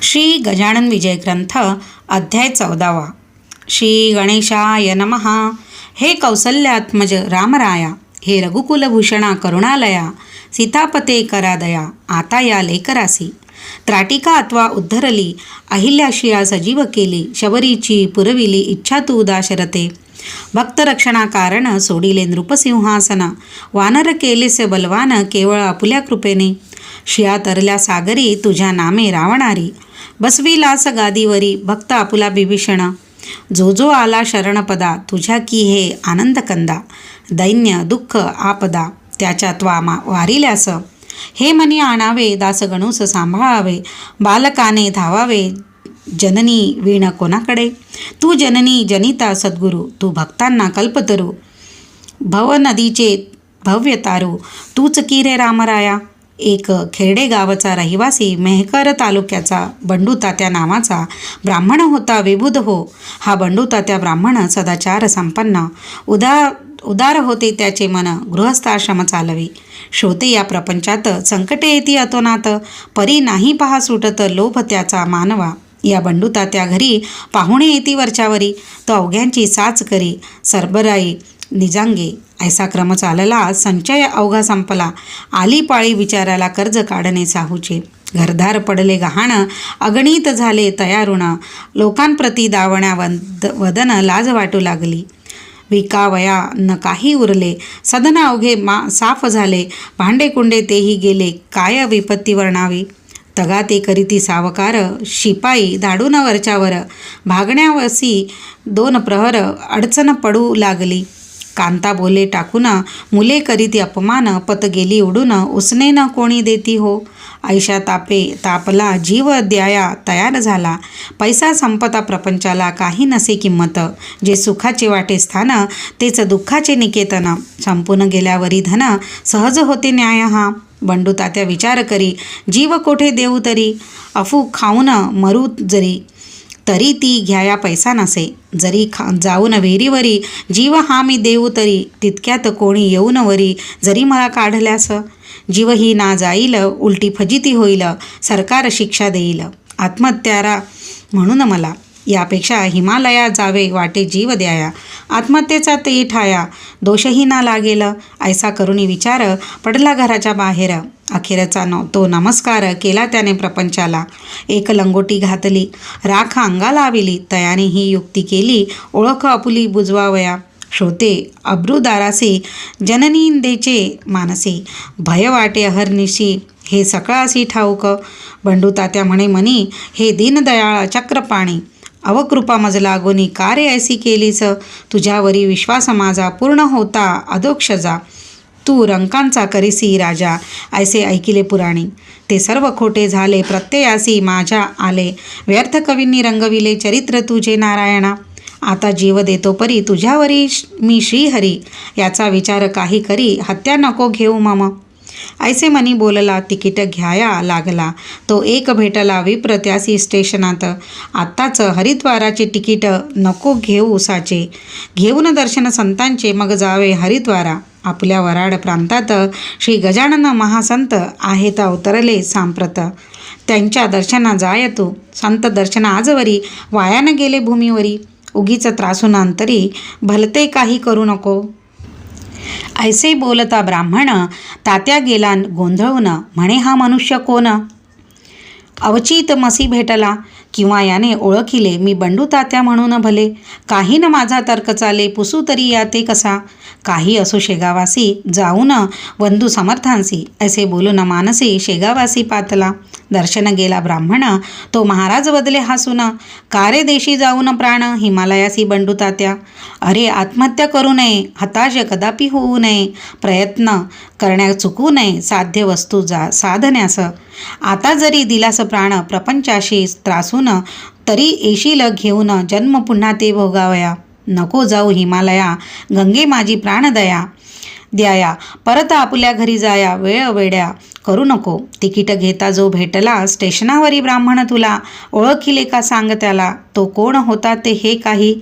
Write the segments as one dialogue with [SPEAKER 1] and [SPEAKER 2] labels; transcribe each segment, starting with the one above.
[SPEAKER 1] श्री गजानन विजय ग्रंथ अध्याय 14. श्री गणेशाय नमः. हे कौसल्यात्मज रामराया, हे रघुकुलभूषणा करुणालया, सीतापते करादया, आता या लेकरासी त्राटिका अथवा उद्धरली, अहिल्याशिया सजीव केली, शबरीची पुरविली इच्छा तू दाशरथे. भक्तरक्षणा कारण सोडिले नृपसिंहासन, वानर केलेसे बलवान केवळ आपुल्या कृपेने. शिया तरल्या सागरी तुझ्या नामे रावणारी, बसविलास गादीवरी भक्त आपुला बिभीषण. जो जो आला शरणपदा, तुझ्या की हे आनंद कंदा, दैन्य दुःख आपदा त्याच्या त्वा वारिल्यास. हे मनी आणावे दास गणूस सांभाळावे, बालकाने धावावे जननी वीण कोणाकडे. तू जननी जनिता सद्गुरू, तू भक्तांना कल्पतरू, भवनदीचे भव्य तारू, तूच की रे रामराया. एक खेरडे गावचा रहिवासी, मेहकर तालुक्याचा बंडू तात्या नावाचा ब्राह्मण होता विबुध हो. हा बंडू तात्या ब्राह्मण सदाचार संपन्न, उदार होते त्याचे मन, गृहस्थाश्रम चालवी. श्रोते या प्रपंचात संकटे येती अतोनात, परी नाही पहा सुटत लोभ त्याचा मानवा. या बंडू तात्या घरी पाहुणे येती वरच्यावरी, तो अवघ्यांची साच करी, सरबराई निजांगे. ऐसा क्रम चालला, संचय अवघा संपला, आली पाळी विचाराला कर्ज काढणे साहूचे. घरदार पडले गहाण, अगणित झाले तयारुण, लोकांप्रती दावण्या वदन लाज वाटू लागली. विकावया न काही उरले, सदन अवघे साफ झाले, भांडे कुंडे तेही गेले, काय विपत्ती वर्णावी. तगा ते करीती सावकार, शिपाई धाडून वरच्यावर, भागण्यावसी 2 प्रहर अडचण पडू लागली. कांता बोले टाकून, मुले करीती अपमान, पत गेली उडून, उसने न कोणी देती हो. ऐशा तापला जीव द्याया तयार झाला, पैसा संपता प्रपंचाला काही नसे किंमत. जे सुखाचे वाटे स्थान, तेच दुःखाचे निकेतन, संपून गेल्यावरी धन, सहज होते न्याय हा. बंडू तात्या विचार करी, जीव कोठे देऊ तरी, अफू खाऊन मरू जरी, तरी ती घ्याया पैसा नसे. जरी जाऊन विहिरीवरी, जीव हा मी देऊ तरी, तितक्यात कोणी येऊन वरी, जरी मला काढल्यास. जीव ही ना जाईल, उलटी फजिती होईल, सरकार शिक्षा देईल. आत्महत्यारा म्हणून मला, यापेक्षा हिमालयात जावे वाटे जीव द्याया, आत्महत्येचा ते ठाया, दोषही ना लागेल. ऐसा करुणी विचार पडला घराच्या बाहेर. अखेरचा तो नमस्कार केला त्याने प्रपंचाला. एक लंगोटी घातली, राख अंगाला आविली, तयाने ही युक्ती केली, ओळख आपुली बुजवावया. श्रोते अब्रुदारासी, जननींदेचे मानसी, भय वाटे अहर्निशी, हे सकळासी ठाऊक. बंडू तात्या म्हणे मनी, हे दीनदयाळ चक्रपाणी, अवकृपा मजला गोनी कार्य ऐसी केलीस. तुझ्यावरी विश्वास माझा पूर्ण होता अधोक्षजा, तू रंकांचा करीसी राजा, ऐसे ऐकिले पुराणी. ते सर्व खोटे झाले प्रत्ययासी माझ्या आले, व्यर्थ कवींनी रंगविले चरित्र तुझे नारायणा. आता जीव देतो परी तुझ्यावरी मी श्रीहरी, याचा विचार काही करी, हत्या नको घेऊ मम. ऐसे मनी बोलला, तिकीट घ्याया लागला. तो एक भेटला विप्र त्यासी स्टेशनात, आत्ताच हरिद्वाराचे तिकीट नको घेऊ उसाचे, घेऊन दर्शन संतांचे मग जावे हरिद्वारा. आपल्या वराड प्रांतात श्री गजानन महासंत आहेत अवतरले सांप्रत, त्यांच्या दर्शना जाय तू. संत दर्शन आजवरी, वायान गेले भूमीवरी, उगीच त्रासून अंतरी, भलते काही करू नको. ऐसे बोलता ब्राह्मण तात्या गेला गोंधळून, म्हणे हा मनुष्य कोण. अवचित मसी भेटला, किंवा याने ओळखिले मी बंडू तात्या म्हणून भले. काही न माझा तर्क चाले, पुसू तरी याते कसा. काही असो शेगावासी, जाऊन वंदू समर्थांसी. असे बोलून मानसी शेगावासी पातला. दर्शन गेला ब्राह्मण, तो महाराज बदले हसून, कारे देशी जाऊन प्राण, हिमालयासी बंडू तात्या. अरे आत्महत्या करू नये, हताश कदापि होऊ नये, प्रयत्न करण्यास चुकू नये, साध्य वस्तू साधण्यास. आता जरी दिलास प्राण प्रपंचाशी त्रासून, तरी येशील घेऊन जन्म पुन्हा ते भोगावया. नको जाऊ हिमालया, गंगे माझी प्राणदया, द्याया, परत आपुल्या घरी जाया, वेळ वेड्या करू नको. तिकीट घेता जो भेटला, स्टेशनावरी ब्राह्मण तुला, ओळखिले का सांग त्याला, तो कोण होता ते हे काही.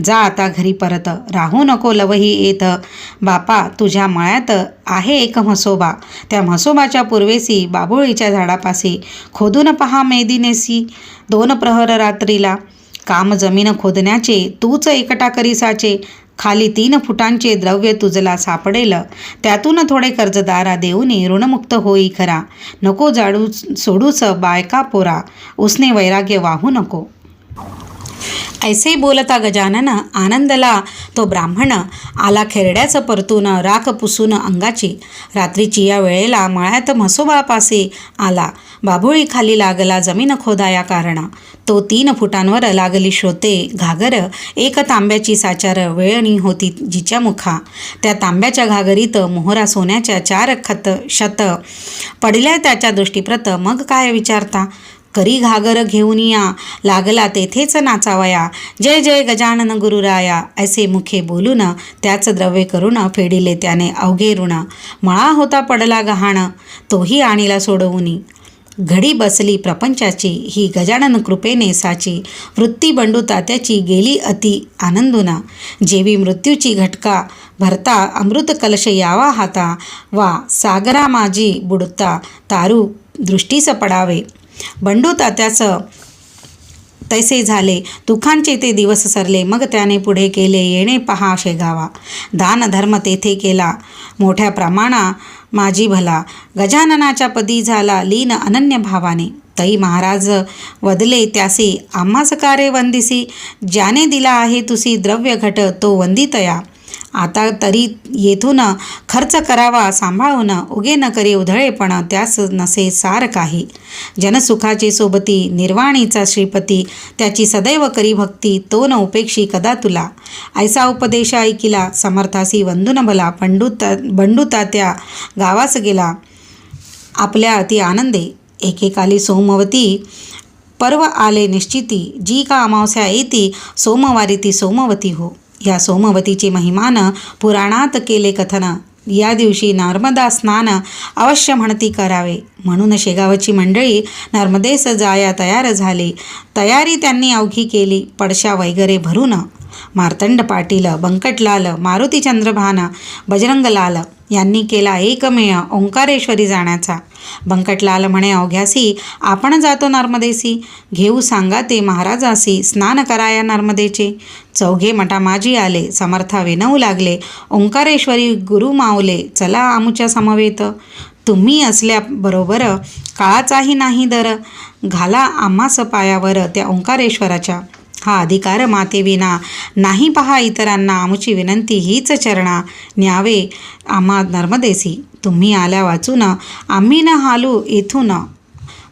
[SPEAKER 1] जा आता घरी परत, राहू नको लवही येत. बापा तुझ्या मळ्यात आहे एक म्हसोबा, त्या म्हसोबाच्या पूर्वेसी बाभुळीच्या झाडापाशी खोदून पहा मेदिनेसी 2 प्रहर रात्रीला. काम जमीन खोदण्याचे तूच एकटा करीसाचे, खाली 3 फुटांचे द्रव्य तुझला सापडेल, त्यातून थोडे कर्जदारा देऊनी ऋणमुक्त होई खरा. नको जाडू सोडूस बायका पोरा, उसने वैराग्य वाहू नको. ऐसे बोलता गजानन आनंदला तो ब्राह्मण आला खेरड्याचं परतून, राख पुसून अंगाची. रात्रीची या वेळेला मळ्यात म्हसोबापाशी आला, बाभुळी खाली लागला जमीन खोदाया कारण. तो 3 फुटांवर लागली श्रोते घागर, एक तांब्याची साचार वेळणी होती जिच्या मुखा. त्या तांब्याच्या घागरीत मोहरा सोन्याच्या 4 शत पडल्या त्याच्या दृष्टीप्रत. मग काय विचारता, करी घागर घेऊन या, लागला तेथेच नाचावया, जय जय गजानन गुरुराया. ऐसे मुखे बोलून त्याच द्रव्य करून फेडिले त्याने अवघे ऋण. मळा होता पडला गहाण, तोही आणीला सोडवूनी. घडी बसली प्रपंचाची, ही गजानन कृपेने साची. वृत्ती बंडू तात्याची गेली अति आनंदुना, जेवी मृत्यूची घटका भरता अमृत कलश यावा हाता. वा सागरा माझी बुडता, तारू दृष्टीस पडावे. बंडू तात्याचं तैसे झाले, दुःखांचे ते दिवस सरले. मग त्याने पुढे केले येणे पहा शेगावा. दान धर्म तेथे केला मोठ्या प्रमाणा माझी भला. गजाननाच्या पदी झाला लीन अनन्य भावाने. तई महाराज वदले त्यासी, आम्हास कारे वंदिसी. ज्याने दिला आहे तुसी द्रव्य घट, तो वंदितया. आता तरी येथून खर्च करावा सांभाळून, उगे न करे उधळेपण, त्यास नसे सार काही. जनसुखाची सोबती, निर्वाणीचा श्रीपती, त्याची सदैव करी भक्ती, तो न उपेक्षी कदा तुला. ऐसा उपदेश ऐकिला, समर्थासी वंदून भला. बंडू तात्या गावास गेला आपल्या अति आनंदे. एकेकाली सोमवती पर्व आले निश्चिती, जी का अमावस्या येती, सोमवारी ती सोमवती हो. या सोमवतीचे महिमान पुराणात केले कथन. या दिवशी नर्मदा स्नान अवश्य म्हणती करावे. म्हणून शेगावची मंडळी नर्मदेस जाया तयार झाली. तयारी त्यांनी अवघी केली, पडशा वगैरे भरून. मार्तंड पाटील, बंकटलाल, मारुती चंद्रभान, बजरंगलाल यांनी केला एकमेळ ओंकारेश्वरी जाण्याचा. बंकटलाल म्हणे अवघ्यासी, आपण जातो नर्मदेसी, घेऊ सांगा ते महाराजासी, स्नान कराया नर्मदेचे. चौघे मठामाजी आले, समर्था विनवू लागले, ओंकारेश्वरी गुरु मावले, चला आमुच्या समवेत. तुम्ही असल्याबरोबर काळाचाही नाही दर, घाला आम्हास पायावर त्या ओंकारेश्वराच्या. हा अधिकार मातेविना नाही पहा इतरांना, आमची विनंती हीच चरणा, न्यावे आम्हा नर्मदेसी. तुम्ही आल्या वाचून आम्ही न हालू येथून,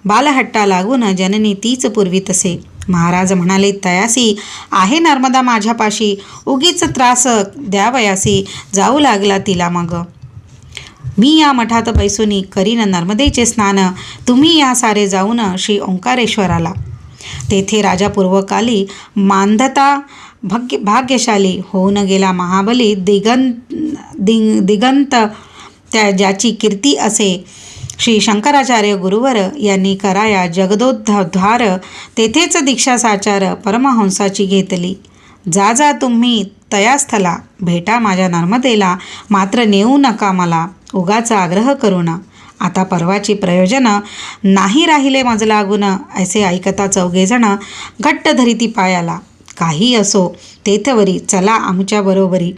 [SPEAKER 1] बालहट्टा लागून जननी तीच पूर्वी तसे. महाराज म्हणाले तयासी, आहे नर्मदा माझ्यापाशी, उगीच त्रास द्यावयासी. जाऊ लागला तिला मग. मी या मठात बैसुनी करीन नर्मदेचे स्नान, तुम्ही या सारे जाऊन श्री ओंकारेश्वराला. तेथे राजा पूर्वकाली मांधता भाग्यशाली होऊन गेला महाबली दिगंत त्या ज्याची कीर्ती असे. श्री शंकराचार्य गुरुवर यांनी कराया जगदोद्धार, तेथेच दीक्षा साचार परमहंसाची घेतली. जा जा तुम्ही तयास्थला, भेटा माझ्या नर्मदेला, मात्र नेऊ नका मला उगाचा आग्रह करून. आता परवाचे प्रयोजन नाही राहिले मज लागून. ऐसे ऐकता चौघेजण घट्ट धरिती पायाला. काही असो तेथवरी, चला आमच्या बरोबरी,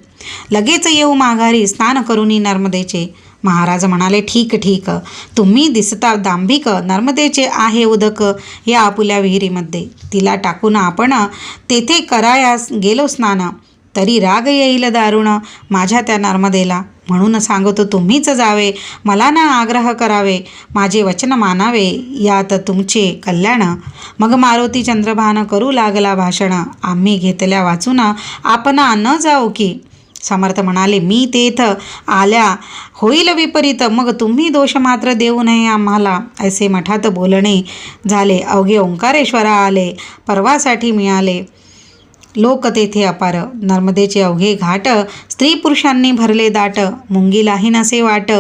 [SPEAKER 1] लगेच येऊ माघारी स्नान करूनी नर्मदेचे. महाराज म्हणाले ठीक ठीक, तुम्ही दिसता दांभिक, नर्मदेचे आहे उदक या आपुल्या विहिरीमध्ये. तिला टाकून आपण तेथे करायास गेलो स्नान, तरी राग येईल दारुण माझ्या त्या नर्मदेला. म्हणून सांगतो तुम्हीच जावे, मला ना आग्रह करावे, माझे वचन मानावे, यात तुमचे कल्याण. मग मारुती चंद्रभान करू लागला भाषण, आम्ही घेतल्या वाचून आपण न जाऊ की. समर्थ म्हणाले मी तेथ आल्या होईल विपरीत, मग तुम्ही दोष मात्र देऊ नये आम्हाला. ऐसे मठात बोलणे झाले. अवघे ओंकारेश्वरा आले, परवासाठी मिळाले. लोक तेथे अपार. नर्मदेचे अवघे घाट स्त्री पुरुषांनी भरले दाट. मुंगीलाही नसे वाट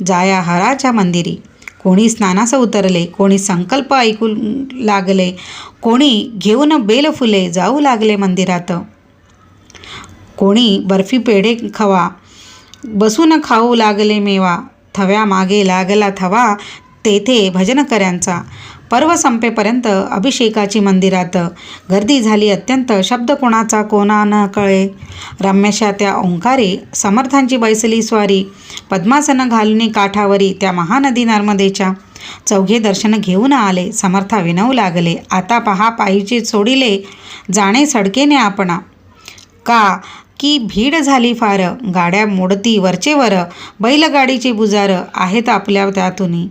[SPEAKER 1] जाया हराच्या मंदिरी. कोणी स्नानास उतरले, कोणी संकल्प ऐकू लागले, कोणी घेऊन बेलफुले जाऊ लागले मंदिरात. कोणी बर्फी पेढे खवा, बसून खाऊ लागले मेवा. थव्या मागे लागला थवा तेथे भजनकऱ्यांचा. पर्व संपेपर्यंत अभिषेकाची मंदिरात गर्दी झाली अत्यंत. शब्द कोणाचा कोणा न कळे. रम्यशा त्या ओंकारे समर्थांची बैसली स्वारी. पद्मासन घालुनी काठावरी त्या महानदी नर्मदेच्या. चौघे दर्शन घेऊन आले, समर्था विनवू लागले. आता पहा पायीचे सोडिले जाणे सडकेने आपणा. का की भीड झाली फार. गाड्या मोडती वरचेवर, बैलगाडीचे बुजार आहेत आपल्या त्यातून.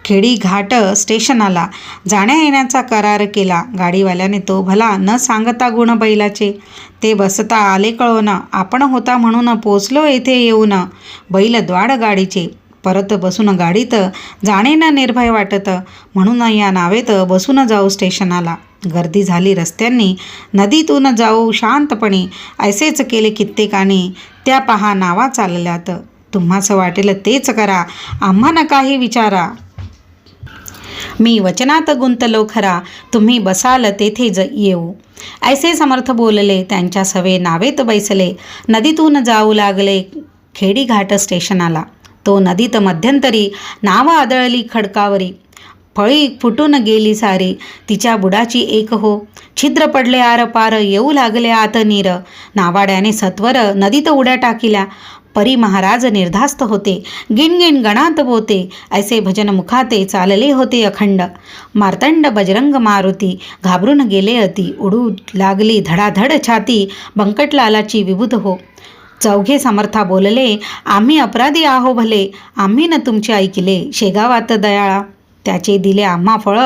[SPEAKER 1] खेडी घाट स्टेशनाला जाण्या येण्याचा करार केला. गाडीवाल्याने तो भला न सांगता गुण बैलाचे. ते बसता आले कळवून, आपण होता म्हणून पोचलो येथे येऊन. बैल द्वाड गाडीचे, परत बसून गाडीत जाणे न निर्भय वाटत. म्हणून या नावेत बसून जाऊ स्टेशनाला. गर्दी झाली रस्त्यांनी, नदीतून जाऊ शांतपणे. ऐसेच केले कित्येकाने, त्या पहा नावा चालल्यात. तुम्हास वाटेल तेच करा, आम्हा नकाही विचारा. मी वचनात गुंतलो खरा, तुम्ही बसाल तेथे येऊ. ऐसे समर्थ बोलले, त्यांच्या सवे नावेत बैसले. नदीतून जाऊ लागले खेडी घाट स्टेशनाला. तो नदीत मध्यंतरी नाव आदळली खडकावरी. फळी फुटून गेली सारी, तिच्या बुडाची एक हो. छिद्र पडले आर पार, येऊ लागले आत नीर. नावाड्याने सत्वर नदीत उड्या टाकिल्या. परी महाराज निर्धास्त होते, गिणगिण गणात बोते. ऐसे भजन मुखाते चालले होते अखंड. मार्तंड बजरंग मारुती घाबरून गेले अति. उडू लागली धडाधड छाती, बंकटलालाची विबुध हो. चौघे समर्था बोलले, आम्ही अपराधी आहो भले, आम्ही न तुमचे ऐकले. शेगावात दयाळा त्याचे दिले आम्हा फळ.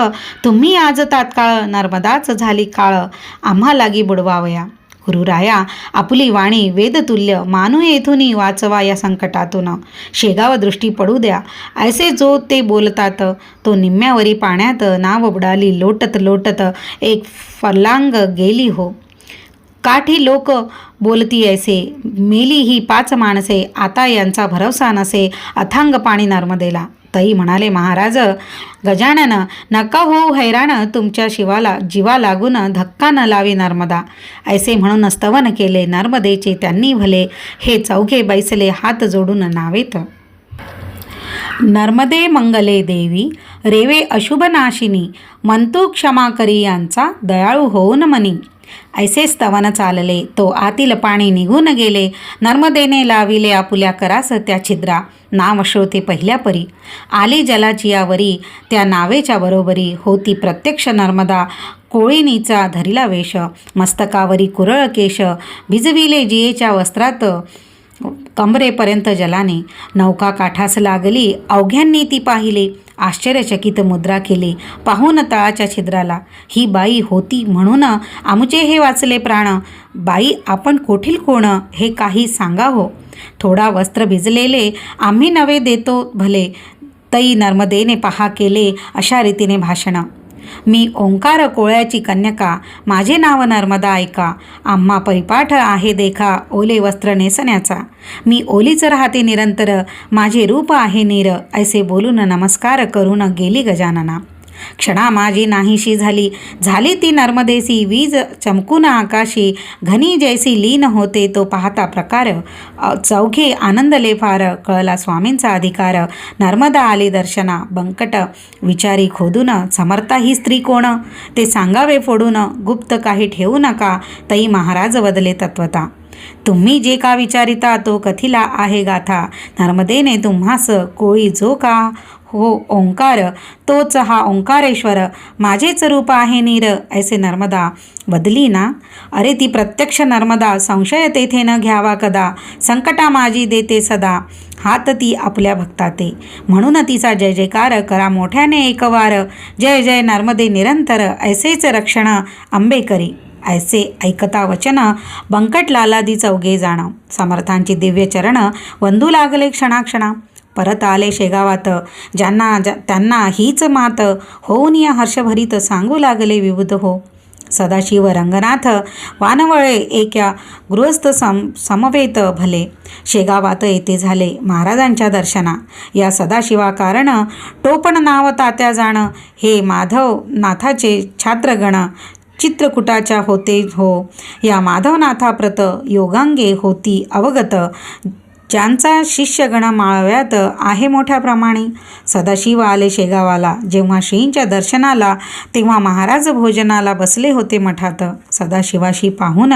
[SPEAKER 1] तुम्ही आज तात्काळ नर्मदाच झाली काळ, आम्हा लागी बुडवावया. गुरुराया आपुली वाणी वेदतुल्य, मानू येथुनी वाचवा या संकटातून. शेगाव दृष्टी पडू द्या, ऐसे जो ते बोलतात. तो निम्म्यावरी पाण्यात नाव बुडाली लोटत लोटत एक फर्लांग गेली हो. काठी लोक बोलती ऐसे, मेली ही 5 माणसे, आता यांचा भरवसा नसे. अथांग पाणी नर्मदेला. तई म्हणाले महाराज गजानन, नका होऊ हैराण, तुमच्या जीवा लागून धक्का न लावी नर्मदा. ऐसे म्हणून स्तवन केले नर्मदेचे त्यांनी भले. हे चौघे बैसले हात जोडून नावेत. नर्मदे मंगले देवी, रेवे अशुभ नाशिनी. म्हणतो क्षमा करी यांचा, दयाळू होऊन मनी. ऐसे स्तवन चालले, तो आतील पाणी निघून गेले. नर्मदेने लाविले आपुल्या करास त्या छिद्रा. नाव श्रोते पहिल्या परी, आली जलाची यावरी. त्या नावेच्या बरोबरी होती प्रत्यक्ष नर्मदा. कोळीनीचा धरिला वेश, मस्तकावरी कुरळ केश. भिजविले जियेच्या वस्त्रात कमरेपर्यंत जलाने. नौका काठास लागली, अवघ्यांनी ती पाहिली. आश्चर्यचकित मुद्रा केली, पाहून तळाच्या छिद्राला. ही बाई होती म्हणून आमचे हे वाचले प्राण. बाई आपण कोठील कोण, हे काही सांगा हो. थोडा वस्त्र भिजलेले आम्ही नवे देतो भले. तई नर्मदेने पहा केले अशा रीतीने भाषण. मी ओंकार कोळ्याची कन्यका, माझे नाव नर्मदा ऐका. आम्हा परिपाठ आहे देखा, ओले वस्त्र नेसण्याचा. मी ओलीच राहते निरंतर, माझे रूप आहे नीर. ऐसे बोलून नमस्कार करून गेली गजानना. क्षणा माझी नाहीशी झाली ती नर्मदेसी. वीज चमकून आकाशी, घनी जैसी लीन होते तो पाहता प्रकार. चौघे आनंदले फार, कळला स्वामींचा अधिकार. नर्मदा आली दर्शना, बंकट विचारी खोदून. समर्था ही स्त्री कोण, ते सांगावे फोडून. गुप्त काही ठेवू नका, तई महाराज बदले तत्वता. तुम्ही जे का विचारिता तो कथिला आहे गाथा. नर्मदेने तुम्हास कोळी जो का हो ओंकार, तोच हा ओंकारेश्वर. माझेच रूप आहे नीर. ऐसे नर्मदा बदली ना, अरे ती प्रत्यक्ष नर्मदा. संशय तेथे न घ्यावा कदा, संकटा माझी देते सदा. हात ती आपल्या भक्ताते, म्हणून तिचा जय जयकार करा मोठ्याने एकवार. जय जय नर्मदे निरंतर, ऐसेच रक्षण अंबे करी. ऐसे ऐकता वचन बंकटलालादी चौघे जाण. समर्थांची दिव्य चरण वंदू लागले क्षणाक्षणा. परत आले शेगावात, त्यांना हीच मात. होऊन या हर्षभरीत सांगू लागले विबुध हो. सदाशिव रंगनाथ वानवळे एका गृहस्थ समवेत भले. शेगावात येथे झाले महाराजांच्या दर्शना. या सदाशिवा कारण टोपण नाव तात्या जाण. हे माधवनाथाचे छात्रगण चित्रकूटाच्या होते हो. या माधवनाथाप्रत योगांगे होती अवगत. ज्यांचा शिष्यगण माळव्यात आहे मोठ्या प्रमाणे. सदाशिव आले शेगावाला. जेव्हा श्रींच्या दर्शनाला तेव्हा महाराज भोजनाला बसले होते मठात. सदाशिवाशी पाहून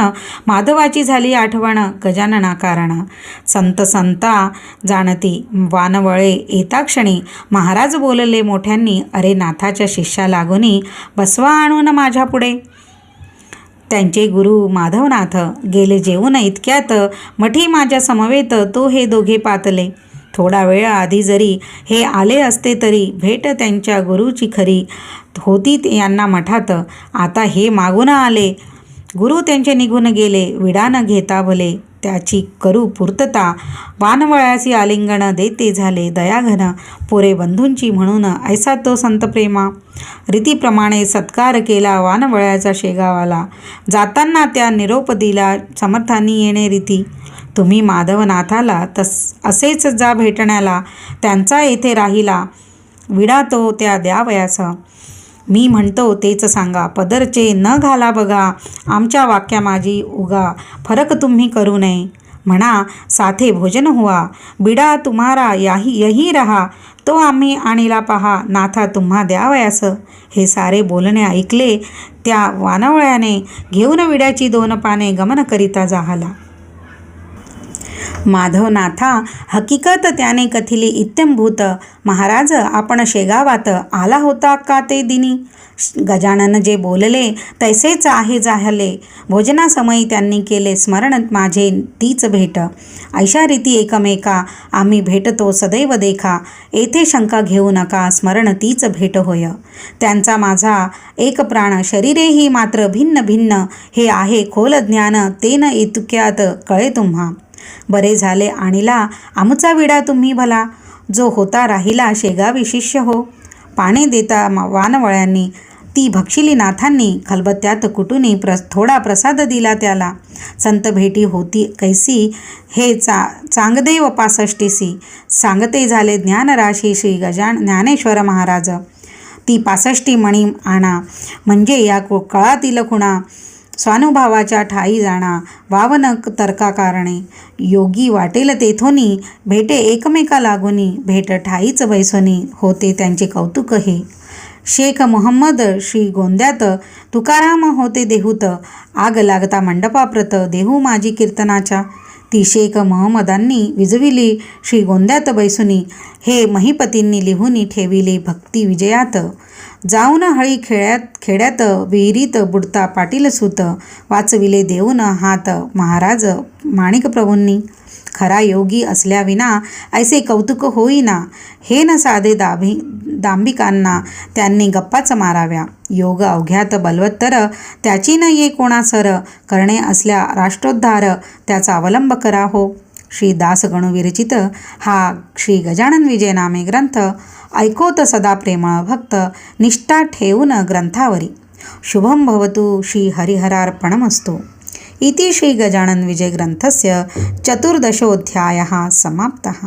[SPEAKER 1] माधवाची झाली आठवण गजानना कारण. संत संता जाणती वानवळे येताक्षणी. महाराज बोलले मोठ्यांनी, अरे नाथाच्या शिष्या लागोनी बसवा आणून माझ्या पुढे. त्यांचे गुरु माधवनाथ गेले जेवून इतक्यात मठी माझ्या समवेत तो हे दोघे पातले. थोडा वेळ आधी जरी हे आले असते तरी भेट त्यांच्या गुरुची खरी होती यांना मठात. आता हे मागून आले. गुरु त्यांचे निघून गेले विडा न घेता भले. त्याची करू पूर्तता वानवळ्याची आलिंगन देते झाले दयाघन. पोरे बंधूंची म्हणून ऐसा तो संत प्रेमा. रीतीप्रमाणे सत्कार केला वानवळ्याचा शेगावाला. जाताना त्या निरोप दिला समर्थांनी येणे रीती. तुम्ही माधवनाथाला असेच जा भेटण्याला. त्यांचा येथे राहिला विडा तो त्या द्यावयाचा. मी म्हणतो तेच सांगा पदरचे न घाला बघा. आमच्या वाक्या माझी उगा फरक तुम्ही करू नये. म्हणा साथे भोजन हुआ. बिडा तुम्हारा यही रहा. तो आम्ही आणीला पहा नाथा तुम्हा द्यावयास. हे सारे बोलणे ऐकले त्या वानवळ्याने. घेऊन विड्याची 2 पाने गमन करिता जाहला. माधवनाथा हकीकत त्याने कथिली इत्यंभूत. महाराज आपण शेगावात आला होता का ते दिनी. गजानन जे बोलले तैसेच आहे झाले. भोजनासमयी त्यांनी केले स्मरण माझे तीच भेट. ऐशा रीती एकमेका आम्ही भेटतो सदैव देखा. येथे शंका घेऊ नका स्मरण तीच भेट होय. त्यांचा माझा एक प्राण शरीरेही मात्र भिन्न भिन्न. हे आहे खोल ज्ञान ते न इतक्यात कळे तुम्हा. बरे झाले आणीला आमचा विडा तुम्ही भला. जो होता राहिला शेगावी शिष्य हो. पाने देता वानवळ्यांनी ती भक्षिली नाथांनी. खलबत्त्यात कुटुनी थोडा प्रसाद दिला त्याला. संत भेटी होती कैसी हे चांगदेव 65सी. सांगते झाले ज्ञानराशी श्री ज्ञानेश्वर महाराज. ती 65 मणी आणा म्हणजे या कळातील खुणा. स्वानुभावाच्या ठाई जाणा वावन तर्का कारणे. योगी वाटेल तेथोनी भेटे एकमेका लागोनी. भेट ठाईच बैसोनी होते त्यांचे कौतुक हे. शेख मोहम्मद श्री गोंद्यात तुकाराम होते देहूत. आग लागता मंडपाप्रत देहू माझी कीर्तनाच्या. ती शेख मोहम्मदांनी विजविली श्री गोंद्यात बैसुनी. हे महिपतींनी लिहूनी ठेविले भक्ती विजयात. जाऊन हळी खेड्यात विहिरीत बुडता पाटील सूत. वाचविले देऊन हात महाराज माणिक प्रभूंनी. खरा योगी असल्याविना ऐसे कौतुक होईना. हे न साधे दांभिकांना त्यांनी गप्पाच माराव्या. योग अवघ्यात बलवत्तर त्याची न ये कोणासर. करणे असल्या राष्ट्रोद्धार त्याचा अवलंब करा हो. श्री दास गणू विरचित हा श्री गजानन विजय नामे ग्रंथ ऐकोत सदा प्रेमळ भक्त. निष्ठा ठेवून ग्रंथावरी. शुभम भवतु श्री हरिहरार्पणमस्तु. इति श्री गजानन विजय ग्रंथस्य 14 समाप्तः.